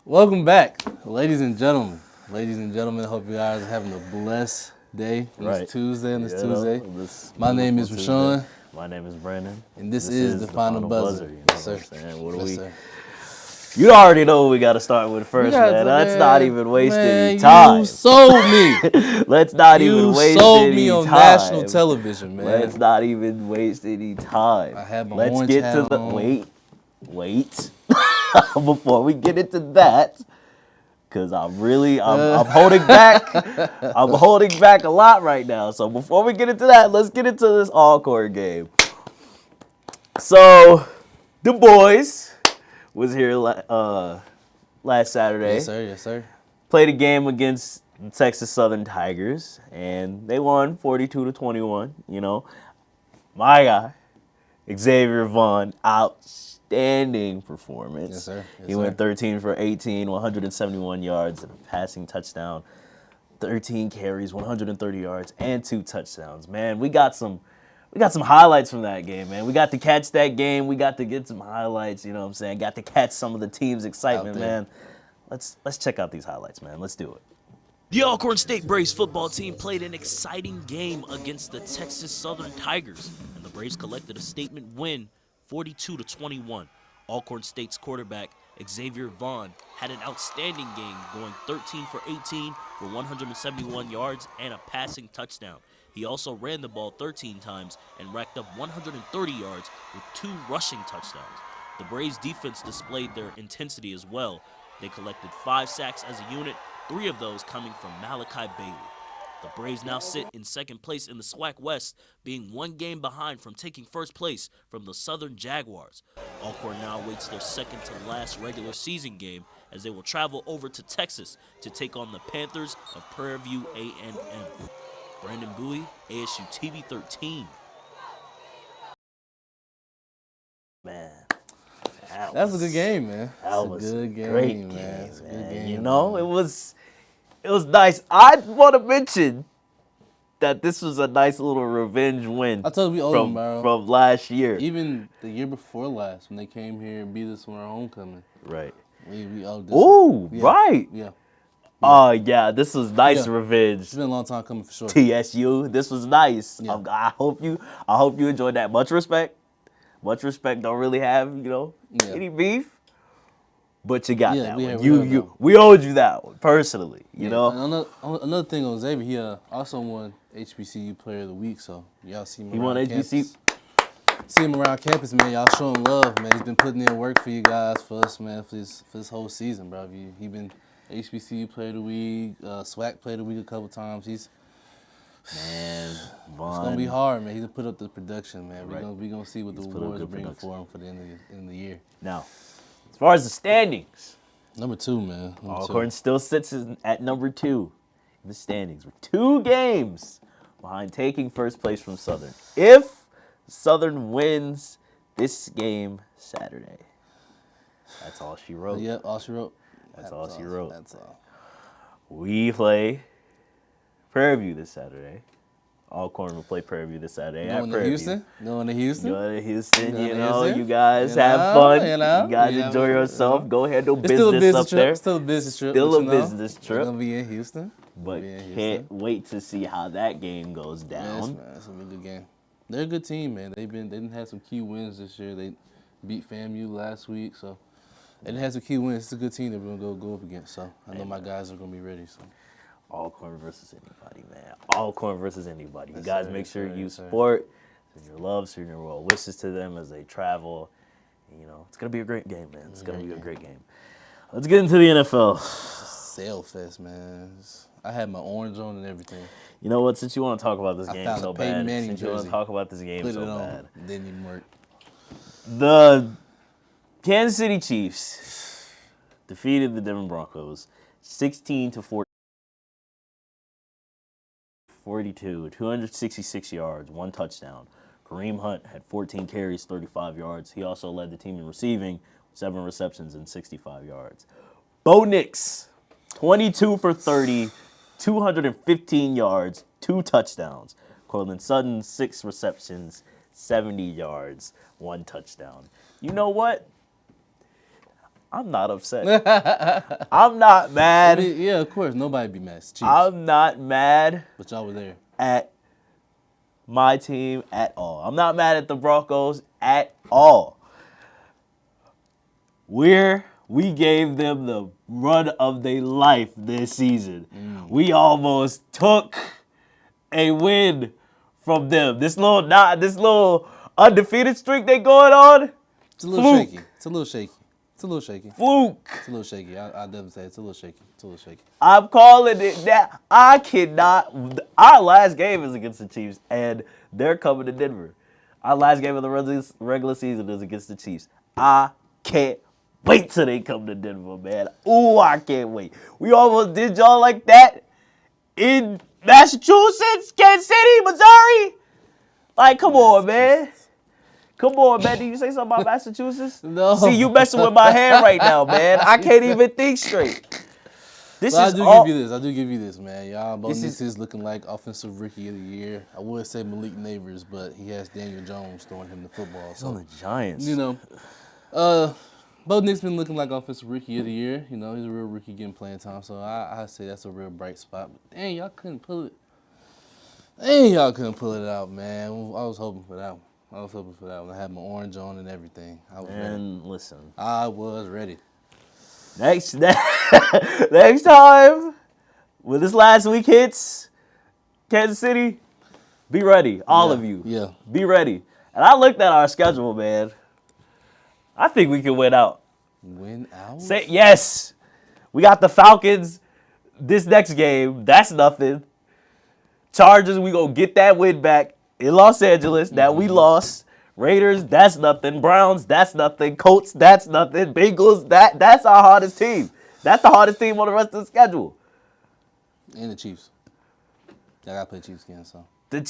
Welcome back, ladies and gentlemen. Ladies and gentlemen, hope you guys are having a blessed day on this Tuesday. My name is Rashawn. My name is Brandon. And this is the Final Buzzer. You know Yes, sir. what I'm saying? What do Yes, we? sir. You already know what we got to start with first, man. Let's not even waste any time. You sold me. Let's not even waste any time. You sold me on national television, man. Let's not even waste any time. I had my Let's orange get hat to the on. wait. Before we get into that, because I'm holding back. I'm holding back a lot right now. So before we get into that, let's get into this all-court game. So the boys was here last Saturday. Yes, sir. Yes, sir. Played a game against the Texas Southern Tigers, and they won 42-21. You know, my guy, Xavier Vaughn, outstanding performance. Yes, sir. Yes, He went 13 for 18, 171 yards, and a passing touchdown. 13 carries, 130 yards, and 2 touchdowns. Man, we got some highlights from that game, man. We got to catch that game. We got to get some highlights, you know what I'm saying? Got to catch some of the team's excitement, man. Let's check out these highlights, man. Let's do it. The Alcorn State Braves football team played an exciting game against the Texas Southern Tigers, and the Braves collected a statement win, 42-21. Alcorn State's quarterback, Xavier Vaughn, had an outstanding game, going 13 for 18 for 171 yards and a passing touchdown. He also ran the ball 13 times and racked up 130 yards with 2 rushing touchdowns. The Braves defense displayed their intensity as well. They collected 5 sacks as a unit, 3 of those coming from Malachi Bailey. The Braves now sit in second place in the SWAC West, being 1 game behind from taking first place from the Southern Jaguars. Alcorn now awaits their second to last regular season game as they will travel over to Texas to take on the Panthers of Prairie View A&M. Brandon Buie, ASU TV 13. Man, That was a good game, man. That was a good great game, man. It's a good game. You know, it was nice. I want to mention that this was a nice little revenge win. I told you we owed them, bro. From last year. Even the year before last, when they came here and beat us on our homecoming. Right. We owed this. Ooh, right. Yeah. Yeah, this was nice revenge. It's been a long time coming for sure. TSU, this was nice. Yeah. I hope you enjoyed that. Much respect. Don't really have, any beef. But you got that one. We owed you that one, personally, you know? Another thing on Xavier, he also won HBCU Player of the Week, so y'all see him He won HBCU? See him around campus, man. Y'all show him love, man. He's been putting in work for you guys, for us, man, for this whole season, bro. He been HBCU Player of the Week, SWAC Player of the Week a couple times. Man, Vaughn. It's gonna be hard, man. He's gonna put up the production, man. Right. We gonna see what the awards are bringing for him for the end of the year. Now, as far as the standings, number 2, man. Alcorn still sits at number 2 in the standings with 2 games behind taking first place from Southern. If Southern wins this game Saturday, that's all she wrote. Yep, all she wrote. That's all she wrote. That's all. We play Prairie View this Saturday. Alcorn will play Prairie View this Saturday at Prairie View. Going to Houston. You guys have fun. You guys enjoy yourself. Go ahead, do business up there. Still a business trip. Still a business trip. We're gonna be in Houston. But can't wait to see how that game goes down. Yes, man, it's gonna be a good game. They're a good team, man. They didn't have some key wins this year. They beat FAMU last week, so they didn't have some key wins. It's a good team that we're gonna go up against. So I know my guys are gonna be ready. So. Alcorn versus anybody, man. Alcorn versus anybody. You guys make sure you support, send your love, send your well wishes to them as they travel. You know, it's going to be a great game, man. It's going to be a great game. Let's get into the NFL. Sale fest, man. I had my orange on and everything. You know what? Since you want to talk about this game so bad, since you want to talk about this game so bad. Didn't even work. The Kansas City Chiefs defeated the Denver Broncos 16-14. 42, 266 yards, 1 touchdown. Kareem Hunt had 14 carries, 35 yards. He also led the team in receiving, 7 receptions and 65 yards. Bo Nix, 22 for 30, 215 yards, 2 touchdowns. Cortland Sutton, 6 receptions, 70 yards, 1 touchdown. You know what? I'm not upset. I'm not mad. I mean, yeah, of course. Nobody be mad. It's Chiefs. I'm not mad But y'all were there. at my team at all. I'm not mad at the Broncos at all. We gave them the run of their life this season. We almost took a win from them. This little undefeated streak they going on. It's a little Fluke. shaky. It's a little shaky. It's a little shaky. Fluke. It's a little shaky. I definitely say it's a little shaky. It's a little shaky. I'm calling it that. I cannot. Our last game is against the Chiefs, and they're coming to Denver. Our last game of the regular season is against the Chiefs. I can't wait till they come to Denver, man. Ooh, I can't wait. We almost did y'all like that in Massachusetts, Kansas City, Missouri. Like, come on, man. Come on, man. Did you say something about Massachusetts? No. See, you messing with my hand right now, man. I can't even think straight. This But is I do all. give you this. I do give you this, man. Y'all, Bo This Nix is- is looking like offensive rookie of the year. I would say Malik Neighbors, but he has Daniel Jones throwing him the football. He's on the Giants. You know, Bo Nix been looking like offensive rookie of the year. You know, he's a real rookie getting playing time. So I say that's a real bright spot. But dang, y'all couldn't pull it. Dang, y'all couldn't pull it out, man. I was hoping for that one. I had my orange on and everything. I was ready. And listen, I was ready. next time when this last week hits, Kansas City, be ready, all of you. Yeah. Be ready. And I looked at our schedule, man. I think we can win out. Win out? Say yes. We got the Falcons this next game. That's nothing. Chargers, we gonna get that win back in Los Angeles that we lost. Raiders, that's nothing. Browns, that's nothing. Colts, that's nothing. Bengals, that's our hardest team. That's the hardest team on the rest of the schedule. And the Chiefs. I gotta play Chiefs again, so. The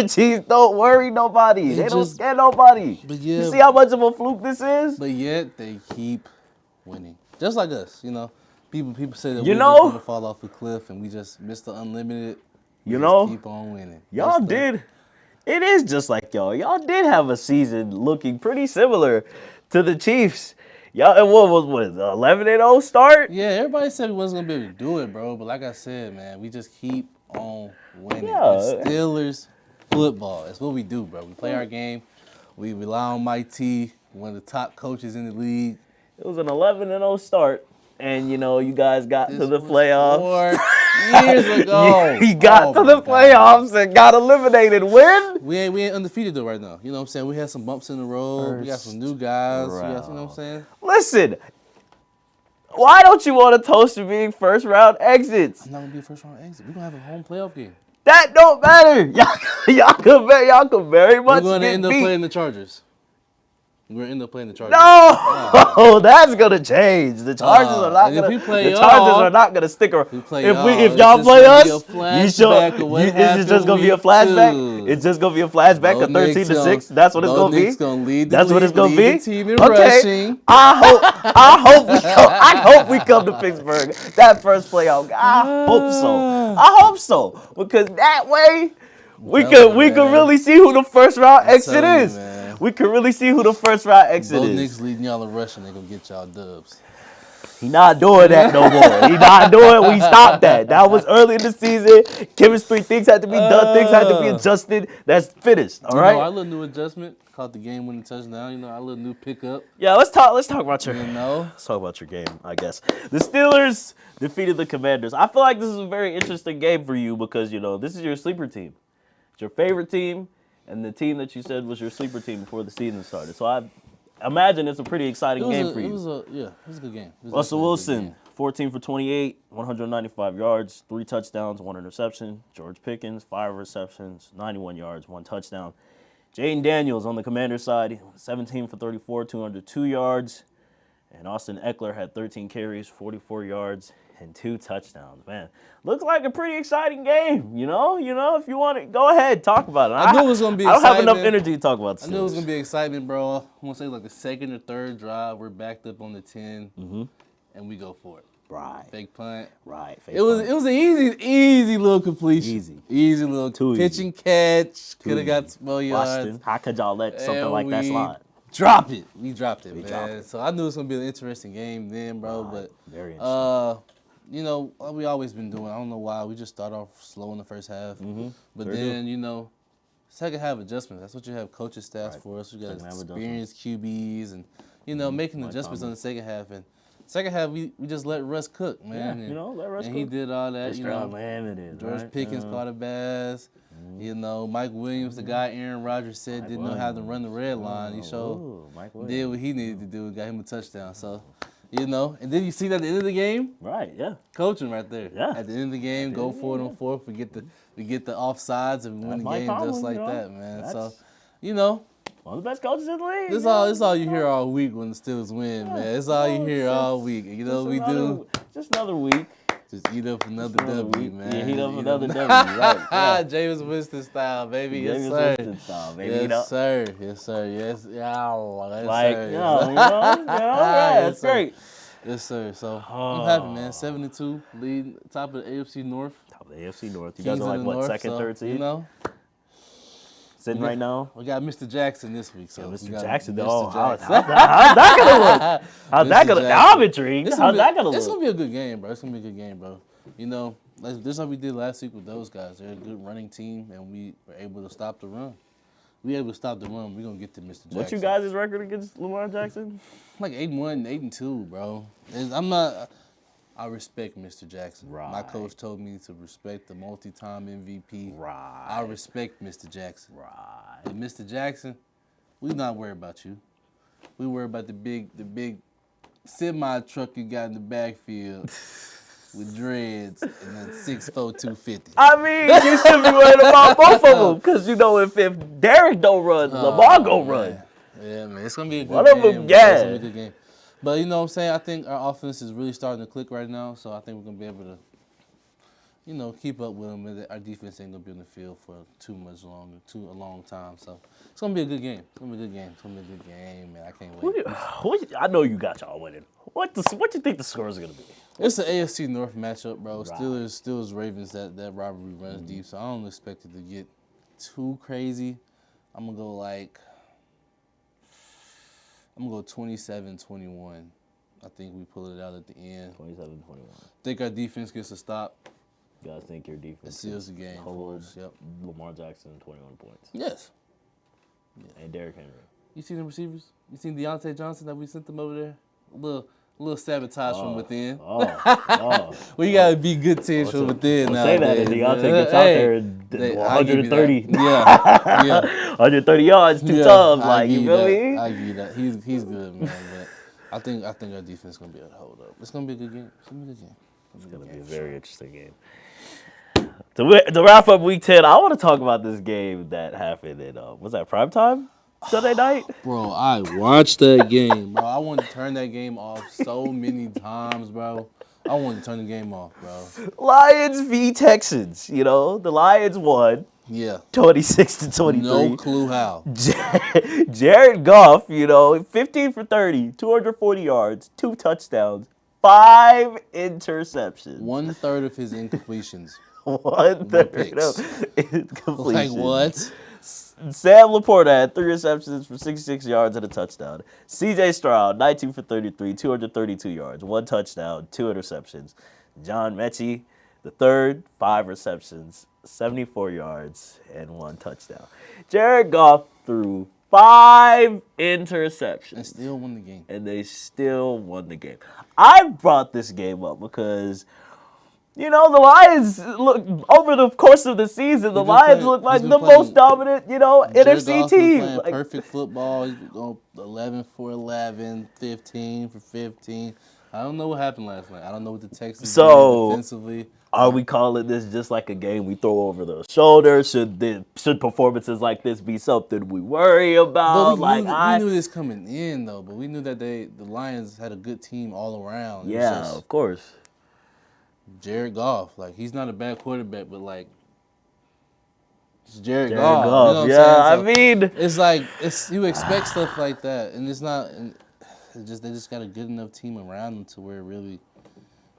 Chiefs don't worry nobody. They don't just- scare nobody. But yeah. You see how much of a fluke this is? But yet they keep winning, just like us. You know, people say that You we're know- just gonna fall off a cliff and we just missed the unlimited. You We know, just keep on winning. Y'all That's the- did. It is just like y'all. Y'all did have a season looking pretty similar to the Chiefs. Y'all, and what was 11-0 start? Yeah, everybody said we wasn't gonna be able to do it, bro. But like I said, man, we just keep on winning. Yeah. It's Steelers football. That's what we do, bro. We play our game. We rely on Mike T, one of the top coaches in the league. It was an 11-0 start, and you know you guys got to This the was playoffs. 4 years ago. You got Oh to my the God. playoffs and got eliminated. Win? We ain't undefeated though right now. You know what I'm saying? We had some bumps in the road. We got some new guys. You know what I'm saying? Listen, why don't you want to toast to being first round exits? I'm not gonna be a first round exit. We're gonna have a home playoff game. That don't matter. Y'all could very We're much gonna get end up beat. playing the Chargers. We're gonna end up playing the Chargers. No, that's gonna change. The Chargers are not and if gonna. we play The y'all- Chargers are not gonna stick around. we play If y'all, y'all it's play just us, gonna be a you show. flashback of what It's happened just gonna be a week flashback. 2. It's just gonna be a flashback Bo of 13 Nix to gonna- 6. That's what it's Bo gonna be. Nix gonna lead the That's what league, it's gonna lead be. the team in Okay. rushing. I hope we come to Pittsburgh. That first playoff. I hope so because that way. We telling could you, man. really see who the first round exit telling you, is. man. We could really see who the first round exit Bo is. Nix leading y'all in rushing. They gonna get y'all dubs. He not doing that no more. He not doing. We stopped that. That was early in the season. Chemistry, things had to be done. Things had to be adjusted. That's finished. All You right. know, our little new adjustment caught the game-winning touchdown. You know, our little new pickup. Yeah. Let's talk about your. You know, Let's talk about your game. I guess the Steelers defeated the Commanders. I feel like this is a very interesting game for you because you know this is your sleeper team. It's your favorite team, and the team that you said was your sleeper team before the season started. So I imagine it's a pretty exciting game for you. It was a good game. It was Russell definitely a good Wilson, game. 14 for 28, 195 yards, 3 touchdowns, 1 interception. George Pickens, 5 receptions, 91 yards, 1 touchdown. Jaden Daniels on the Commander's side, 17 for 34, 202 yards. And Austin Eckler had 13 carries, 44 yards, and 2 touchdowns. Man, looks like a pretty exciting game. You know, if you want to, go ahead, talk about it. I knew it was gonna be I don't have enough exciting. energy to talk about this. I knew it was gonna be excitement, bro. I'm gonna say like the second or third drive, we're backed up on the 10, and we go for it. Right. Fake punt. Right. It was an easy little completion. Easy little Too pitch easy. and catch. Too Could have got easy. 12 yards. Washington, how could y'all let something And like that we slide? drop it. We dropped it, We man. dropped it. So I knew it was gonna be an interesting game then, bro. Right. But Very interesting. you know, what we always been doing. I don't know why. We just start off slow in the first half, but Very then you know, second half adjustments. That's what you have coaching staffs Right. for us. We got Second half experienced QBs and you know making Mike adjustments Tomlin. on the second half. And second half we just let Russ cook, man. Yeah, and, you know, let Russ and he cook. did all that. Just You know, limited, George right? Pickens caught a bass. You know, Mike Williams, the guy Aaron Rodgers said Mike didn't know how to Williams. run the red line. He showed Ooh, Mike did Williams. what he needed to do and got him a touchdown. So, you know, and then you see that at the end of the game, Right, yeah. coaching right there. Yeah. At the end of the game, go for it on fourth. We get the offsides and we win the Mike game Tomlin, just like you know. that, man. So, That's you know, one of the best coaches in the league. this yeah. all you hear all week when the Steelers win, man. It's all you hear all week. And you know what we do? Just another week. Just eat up another Another W, week. man. Yeah, heat up Eat another W. Right. Yeah. James Winston style, baby. Yes, James sir. Winston style, baby. You know? Yes, sir. Yes, sir. Yes, yeah. Yes, Like, sir. yeah, Yes, that's sir. great. Yes, sir. So I'm happy, man. 7-2, lead top of the AFC North. Top of the AFC North. You Kings guys are of like, the what, North, second, so, third seed? You know, Sitting right now? we got Mr. Jackson this week. So Yeah, we Mr. got Jackson, Mr. though. How's Jackson. that gonna look? How's that Mr. gonna? Jackson. Now I'm intrigued. It's How's that gonna It's gonna look? be a good game, bro. It's gonna be a good game, bro. You know, this is how we did last week with those guys. They're a good running team, and we were able to stop the run. We able to stop the run. We're gonna get to Mr. Jackson. What's you guys' record against Lamar Jackson? Like 8-1, 8-2, bro. I'm not. I respect Mr. Jackson. My Right. coach told me to respect the multi-time MVP. Right. I respect Mr. Jackson. Right. And Mr. Jackson, we not worried about you. We worry about the big semi truck you got in the backfield with dreads and then 6'4", 250. I mean, you should be worried about both of them, because you know if Derek don't run, Lamar gon' run. Yeah, man, it's gonna be a good One of game. them, bro. yeah. It's gonna be a good game. But you know what I'm saying? I think our offense is really starting to click right now, so I think we're gonna be able to, you know, keep up with them. And our defense ain't gonna be on the field for too much longer, a long time. So it's gonna be a good game. It's gonna be a good game. It's gonna be a good game, man. I can't wait. I know you got y'all winning. What you think the scores are gonna be? It's an AFC North matchup, bro. Right. Steelers, Ravens. That rivalry runs deep, so I don't expect it to get too crazy. I'm gonna go 27-21. I think we pull it out at the end. 27-21. Think our defense gets a stop. You guys think your defense It seals the game for hold us. Yep. Lamar Jackson 21 points Yes. and Derrick Henry? You seen the receivers? You seen Deontay Johnson that we sent them over there? A little sabotage from within. Oh. We gotta be good teams from within now. Say that, and Deontay gets out there and I'll give you that. 130. Yeah. 130 yards, two Yeah, times. I'll Like, give you feel that. me? I give you that. He's good, man. But I think our defense is gonna be able to hold up. It's gonna be a good game. It's gonna be a good game. It's going to be a very interesting game. To wrap up Week 10, I want to talk about this game that happened in, was that primetime Sunday night? Bro, I watched that game, bro. I wanted to turn that game off so many times, bro. I wanted to turn the game off, bro. Lions v. Texans. You know, the Lions won Yeah. 26-23. No clue how. Jared Goff, 15 for 30, 240 yards, 2 touchdowns, 5 interceptions. 1/3 of his incompletions. 1/3 picks. of incompletions. Like what? Sam Laporta had 3 receptions for 66 yards and a touchdown. C.J. Stroud, 19 for 33, 232 yards, 1 touchdown, 2 interceptions. John Mechie, the third, 5 receptions, 74 yards, and 1 touchdown. Jared Goff threw 5 interceptions. And still won the game. And they still won the game. I brought this game up because, the Lions look over the course of the season. The Lions look like the most dominant, NFC team. Like, perfect football. He's going 11 for 11, 15 for 15. I don't know what happened last night. I don't know what the Texans did defensively. Are we calling this just like a game we throw over the shoulder? Should performances like this be something we worry about? But we knew this coming in though. But we knew that the Lions had a good team all around. Yeah, of course. Jared Goff, he's not a bad quarterback, but it's Jared Jared Goff. Goff. You know what Yeah, I'm saying? So I mean, it's you expect stuff like that, and it's not. And they just got a good enough team around them to where it really,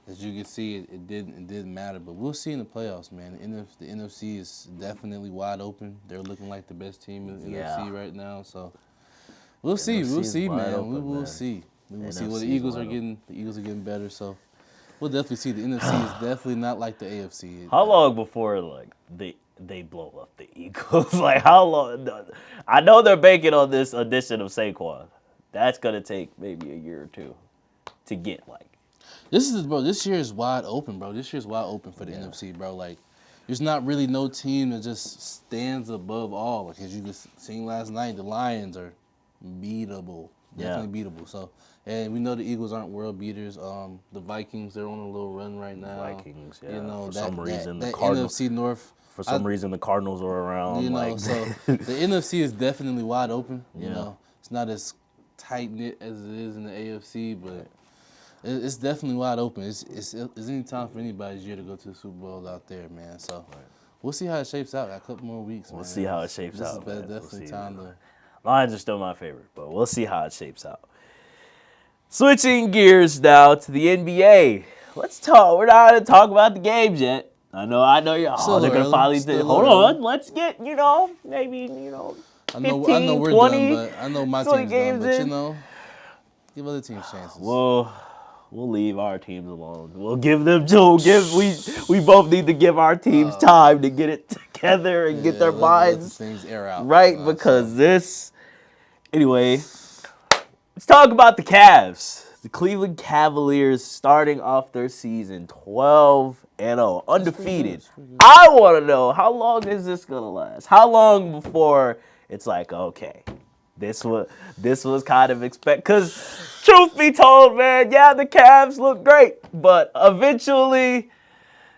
as you can see, it didn't matter. But we'll see in the playoffs, man. The NFC is definitely wide open. They're looking like the best team in the NFC right now. So, We'll see. NFC We'll is see, wide man. open, We will man. see. We will see. NFC Well, the is Eagles wide are getting better. So we'll definitely see. The NFC is definitely not like the AFC. How long before like they blow up the Eagles? Like how long? I know they're banking on this addition of Saquon. That's gonna take maybe a year or two to get like. This year is wide open, bro. This year's wide open for the NFC, bro. Like, there's not really no team that just stands above all. Like, as you just seen last night, the Lions are beatable, definitely beatable. So, and we know the Eagles aren't world beaters. The Vikings, they're on a little run right now. Vikings, yeah. You know, For some reason, that the Cardinals. NFC North. For some reason, the Cardinals are around. You know, like, so the NFC is definitely wide open. You Yeah. know, it's not as tight knit as it is in the AFC, but it's definitely wide open. It's any time for anybody's year to go to the Super Bowl out there, man. So we'll see how it shapes out. Got a couple more weeks, man. We'll see how it shapes This out. is man. definitely We'll see. time to. Lions are still my favorite, but we'll see how it shapes out. Switching gears now to the NBA. Let's talk. We're not going to talk about the games yet. I know. You're. Still They're going early, to finally. still Hold early. on. Let's get. Maybe. 15, I know we're 20, done, but I know my 20 team's done. games But in. you know, give other teams chances. We'll leave our teams alone. We'll give them. We both need to give our teams time to get it together and get their let minds things air out. right, because this. Anyway, let's talk about the Cavs. The Cleveland Cavaliers starting off their season 12-0, undefeated. I want to know, how long is this gonna last? How long before it's like, okay, this was kind of because truth be told, man, yeah, the Cavs look great, but eventually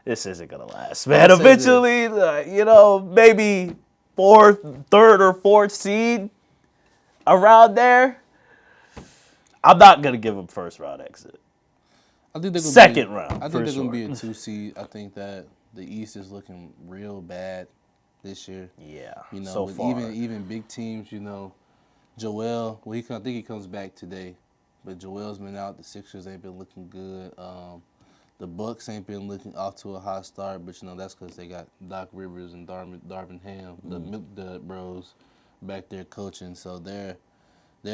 this isn't gonna last, man. Eventually, maybe third or fourth seed around there. I'm not gonna give them first round exit. I think they're gonna Second round. I think they're sure. gonna be a 2 seed. I think that the East is looking real bad this year. Yeah. You know, so with far. even big teams, you know, Joel. Well, I think he comes back today, but Joel's been out. The Sixers ain't been looking good. The Bucks ain't been looking off to a hot start, but you know that's because they got Doc Rivers and Darvin Ham, the Milk Dud Bros, back there coaching. So they're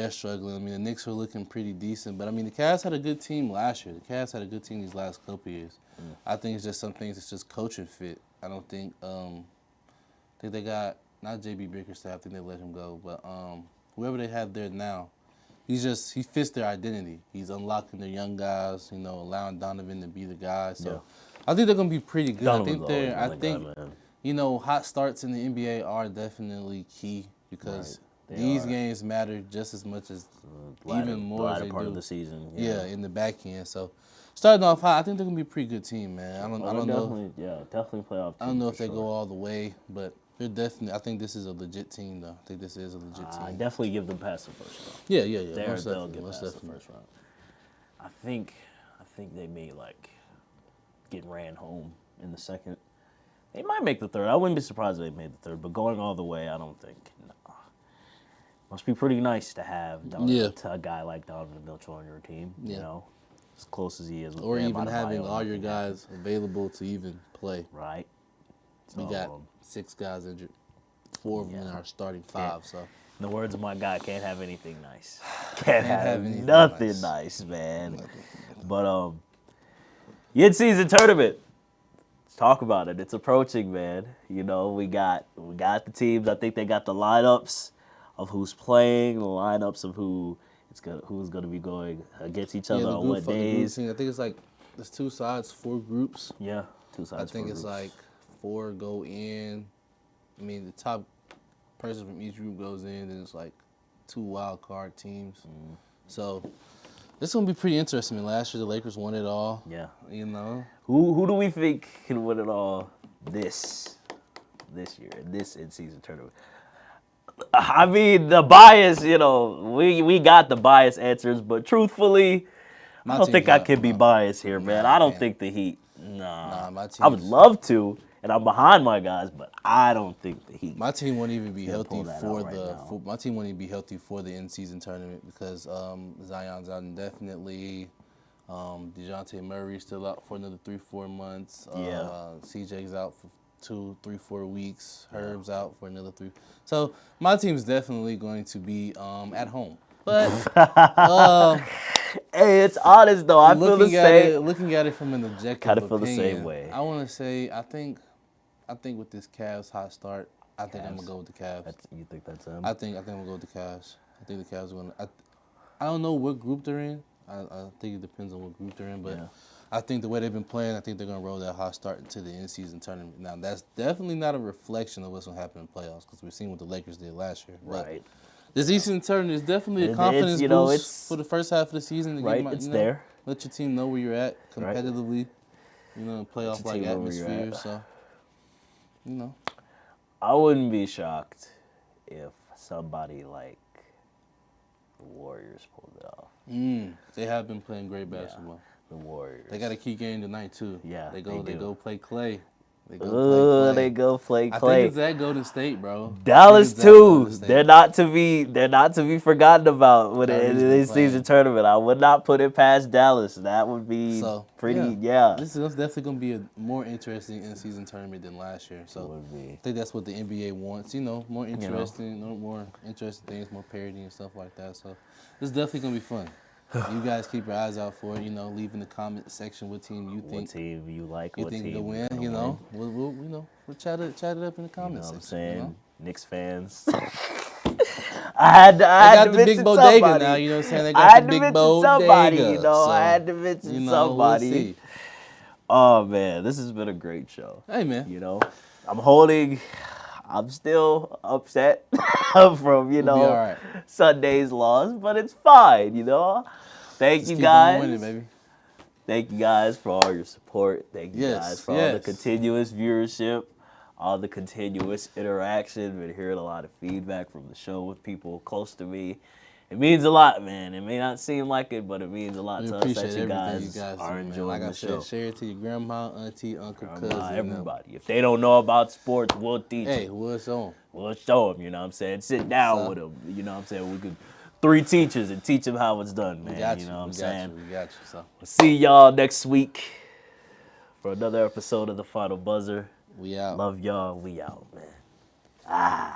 struggling. I mean, the Knicks are looking pretty decent, but I mean, the Cavs had a good team last year. The Cavs had a good team these last couple years. I think it's just some things. It's just coaching fit. I don't think. I think they got not JB Bickerstaff. I think they let him go, but whoever they have there now, he fits their identity. He's unlocking their young guys. You know, allowing Donovan to be the guy. So I think they're gonna be pretty good. I think you know, hot starts in the NBA are definitely key because. These games matter just as much as even more as they part do of the season. Yeah, in the back end. So starting off high, I think they're gonna be a pretty good team, man. I don't know. Definitely playoff team. I don't know if they go all the way, but they're definitely. I think this is a legit team, though. I think this is a legit team. I definitely give them past the first round. Yeah. They'll get past the first round. I think they may get ran home in the second. They might make the third. I wouldn't be surprised if they made the third, but going all the way, I don't think. No. Must be pretty nice to have a guy like Donovan Mitchell on your team. You know, as close as he is. With or Bam even having Adebayo, all your guys available to even play. Right. We got 6 guys injured. 4 of them in our starting 5. So. In the words of my guy, can't have anything nice. Can't have nothing nice, man. But mid-season tournament. Let's talk about it. It's approaching, man. You know, we got the teams. I think they got the lineups of who's playing, the lineups of who's gonna be going against each other on what days. I think it's there's 2 sides, 4 groups. Yeah, 2 sides. I think it's 4 go in. I mean, the top person from each group goes in, and it's 2 wild card teams. So this is gonna be pretty interesting. I mean, last year the Lakers won it all. Yeah. You know. Who do we think can win it all this year, this in-season tournament? I mean, the bias, we got the bias answers, but truthfully, I don't think I can be biased here, man. I don't think the Heat. Nah, my team. I would love to, and I'm behind my guys, but I don't think the Heat. My team won't even be healthy my team won't even be healthy for the in-season tournament because Zion's out indefinitely. DeJounte Murray's still out for another 3-4 months. CJ's out for 2, 3, 4 weeks. Herb's out for another 3. So my team's definitely going to be at home. But hey, it's honest though. I feel the same. Looking at it from an objective Kind of feel the opinion, same way. I want to say I think with this Cavs hot start, I think I'm gonna go with the Cavs. You think that's him? I think I'm gonna go with the Cavs. I think the Cavs are gonna. I don't know what group they're in. I think it depends on what group they're in, but I think the way they've been playing, I think they're gonna roll that hot start into the in-season tournament. Now that's definitely not a reflection of what's gonna happen in playoffs because we've seen what the Lakers did last year. But Right. this in-season tournament is definitely a confidence boost for the first half of the season. To Right, it's there. Let your team know where you're at competitively. Playoff-like atmosphere. So, I wouldn't be shocked if somebody like the Warriors pulled it off. They have been playing great basketball. The Warriors. They got a key game tonight too. Yeah, they go play Clay. They go play Clay. I think it's at Golden State, bro. Dallas too. They're not to be forgotten about when in the season tournament. I would not put it past Dallas. That would be pretty. Yeah. This is definitely gonna be a more interesting in-season tournament than last year. So I think that's what the NBA wants. More interesting, more interesting things, more parity and stuff like that. So this is definitely gonna be fun. You guys keep your eyes out for it. Leave in the comment section what team you think. What team you like? You think to win? We'll chat it up in the comment section. I'm saying? Knicks fans. I got the big bodega somebody. now. You know what I'm saying? They got the big bodega. Somebody, I had to mention somebody. We'll see. Oh man, this has been a great show. Hey man. I'm still upset from Sunday's loss, but it's fine. Thank you guys. Winning, baby. Thank you guys for all your support. Thank you guys for all the continuous viewership, all the continuous interaction. Been hearing a lot of feedback from the show with people close to me. It means a lot, man. It may not seem like it, but it means a lot to us that you guys are enjoying the show. Share it to your grandma, auntie, uncle, cousin, everybody. If they don't know about sports, we'll teach them. Hey, we'll show them. We'll show them, you know what I'm saying? Sit down with them, you know what I'm saying? We could 3 teachers and teach them how it's done, man. You know what I'm saying? We got you, so. We'll see y'all next week for another episode of The Final Buzzer. We out. Love y'all. We out, man.